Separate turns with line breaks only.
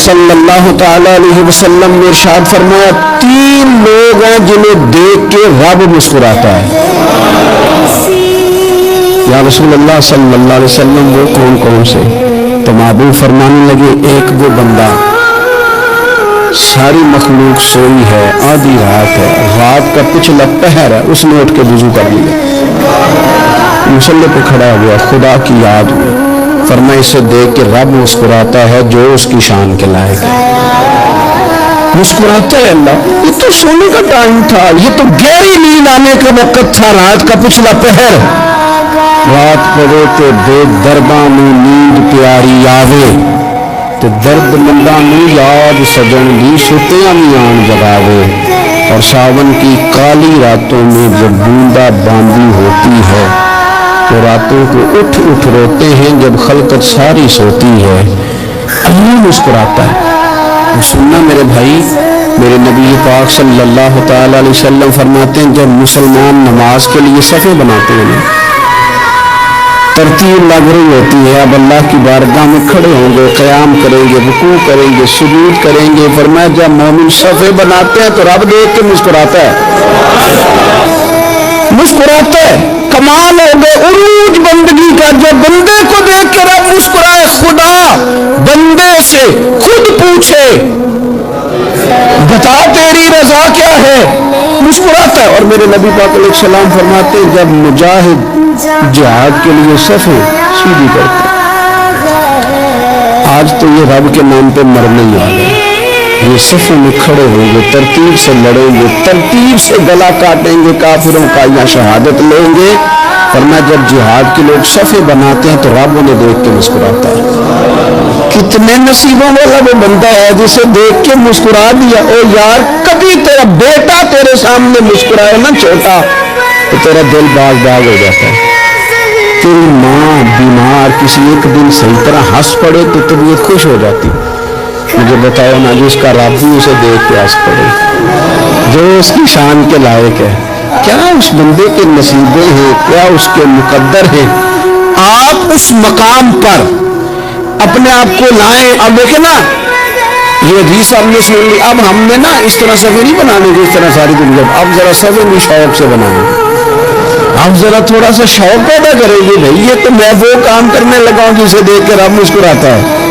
صلی اللہ تعالی علیہ وسلم نے ارشاد فرمایا 3 لوگ ہیں جنہیں دیکھ کے رب مسکراتا ہے. یا رسول اللہ صلی اللہ علیہ وسلم وہ کون کون سے؟ تو محبوب فرمانے لگے ایک وہ بندہ ساری مخلوق سوئی ہے، آدھی رات ہے، رات کا پچھلا پہر ہے، اس نے اٹھ کے وضو کر لیا، مصلی پہ کھڑا ہوا، خدا کی یاد ہوئی، فرمایا اسے دیکھ کے رب مسکراتا ہے جو اس کی شان کے لائق ہے. مسکراتا ہے اللہ. یہ تو سونے کا ٹائم تھا، یہ تو گہری نیند آنے کا وقت تھا، رات کا پچھلا پہر. رات پڑے تے بے درباں میں نیند پیاری آوے تے درد منداں میں یاد سجن دی ستیاں بھی آن جگاوے. اور ساون کی کالی راتوں میں جب بوندا باندی ہوتی ہے تو راتوں کو اٹھ اٹھ روتے ہیں جب خلقت ساری سوتی ہے. اللہ مسکراتا ہے. سننا میرے بھائی، میرے نبی پاک صلی اللہ تعالی علیہ وسلم فرماتے ہیں جب مسلمان نماز کے لیے صفیں بناتے ہیں ترتیب لگ رہی ہوتی ہے، اب اللہ کی بارگاہ میں کھڑے ہوں گے، قیام کریں گے، رکوع کریں گے، سجود کریں گے. فرمایا جب مومن صفیں بناتے ہیں تو رب دیکھ کے مسکراتا ہے. مسکراتا ہے. کمال ہو گئے عروج بندگی کا. جو بندے کو دیکھ کے رب مسکرائے، خدا بندے سے خود پوچھے بتا تیری رضا کیا ہے، مسکراتا ہے. اور میرے نبی پاک علیہ السلام فرماتے ہیں جب مجاہد جہاد کے لیے صفیں سیدھی کرتے آج تو یہ رب کے نام پہ مرنے والے یہ صفوں میں کھڑے ہوں گے، ترتیب سے لڑیں گے، ترتیب سے گلا کاٹیں گے، کافروں کا یا شہادت لیں گے. فرمایا جب جہاد کے لوگ صفیں بناتے ہیں تو رب انہیں دیکھ کے مسکراتا ہے. کتنے نصیبوں والا وہ بندہ ہے جسے دیکھ کے مسکرا دیا. او یار کبھی تیرا بیٹا تیرے سامنے مسکرائے نا چھوٹا تو تیرا دل باغ باغ ہو جاتا ہے. تیری ماں بیمار کسی ایک دن صحیح طرح ہنس پڑے تو طبیعت خوش ہو جاتی. مجھے بتاؤ نا جس کا رب بھی اسے دیکھ کے ہنس پڑے جو اس کی شان کے لائق ہے، کیا اس بندے کے نصیبیں ہیں، کیا اس کے مقدر ہیں. آپ اس مقام پر اپنے آپ کو لائیں. اب دیکھیں نا یہ حدیث ہم نے سن لی، اب ہم نے نا اس طرح صفیں نہیں بنانے کی اس طرح ساری دنیا. اب ذرا صفیں بھی شوق سے بنائیں. اب ذرا تھوڑا سا شوق پیدا کریں گے. بھائی یہ تو میں وہ کام کرنے لگا ہوں جسے دیکھ کر رب مسکراتا ہے.